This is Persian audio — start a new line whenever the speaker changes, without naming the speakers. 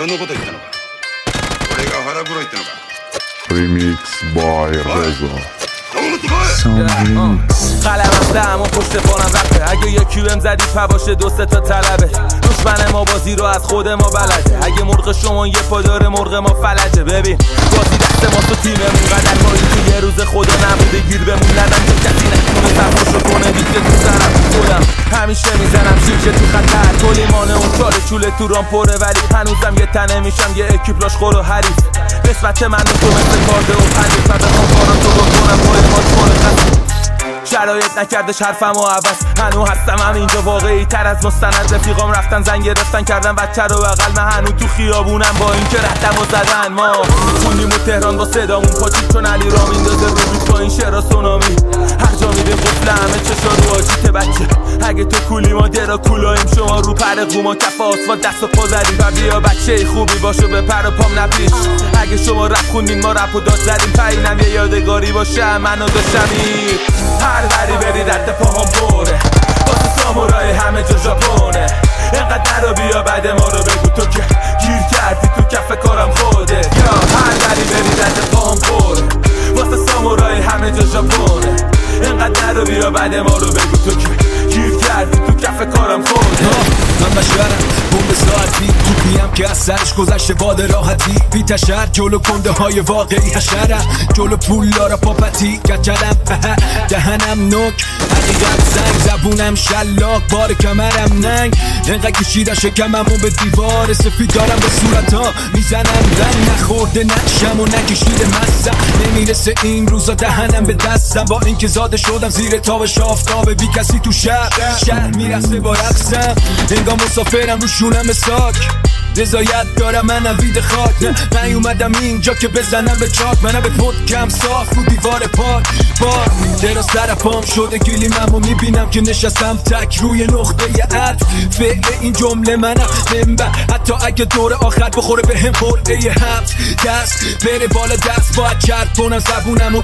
俺のこと言ったのか。俺が腹黒いってのか。
Remix by Reza.
قلمم دهم و پشت پانم وقته. اگه یکی بهم زدی پا باشه دو سه تا طلبه. دشمن ما بازی رو از خود ما بلده. اگه مرغ شما یه پا داره مرغ ما فلجه. ببین بازی دست ما تو تیممون قدر ما این یه روز خدا نبوده گیر بمون ندم که کسی نکنه تفاشو کنه دیگه تو سرم خودم همیشه میزنم شیشه تو خطر. تو لیمانه اون چاله چوله تو رام پره ولی هنوزم یه تنه میشم یه اکیپلاش خور و حریف. قسمت من تو مثل کارده و پنجه و بخوام کارم تو بکنم پای ما کنه خست. شرایط نکردش حرفم و عوض هنو هستم همینجا واقعی تر از مستند. رفیقام رفتن زنگ گرفتن کردن بچه رو بغل. من هنو تو خیابونم با این که رفتم و زدن. ما خونیم و تهران با صدامون پاچید چون علی را میندازه رو بیت با این شعرها سونامی. هر جا میریم قفل همه چشا رو آجیت بچه. اگه تو کولی ما درا کولاییم شما رو پر قوما کف آسفالت دست و پا زدیم. و بیا بچه خوبی باشو به پر و پام نپیش. اگه شما رپ خوندین ما رپ و داد زدیم. پایینم یه یادگاری باشه منو داشتم این. هر بری بری رد پاهم بره واسه سامورای همه جا ژاپنه. اینقدر رو بیا بعد ما رو بگو تو که گیر کردی تو کف کارم خوده. یا هر بری بری رد پاهم بره واسه سامورای همه جا ژاپنه. اینقدر رو بیا بعد ما رو بگو تو که گیر کردی تو کف کارم خوده.
من بشرم بوم ساعتی توپیم که از سرش گذشته باد راحتی. بی تشر جلو کنده های واقعی حشرم جلو پولدارا پاپتی کچلم دهنم نک حقیقت زنگ زبونم شلاق بار کمرم ننگ. اینقدر کشیدن شکممون به دیوار سفید دارم به صورت ها میزنم رنگ. نخورده نشم و نکشیده مستم نمیرسه این روزا دهنم به دستم. با اینکه زاده شدم زیر تابش آفتابه بی کسی تو شهر میرسه با رقصم. انگار مسافرم رو شونم ساک رضایت دارم من نوید خاک. نه اومدم اینجا که بزنم به چاک. منم به پودکم صاف رو دیوار پاک بار دراز طرفام شده گلیمم و میبینم که نشستم تک روی نقطه عطف. فعل این جمله منم منبع حتی اگه دور آخر بخوره به هم قرعه هفت دست بره بالا دست باید چرب کنم زبونم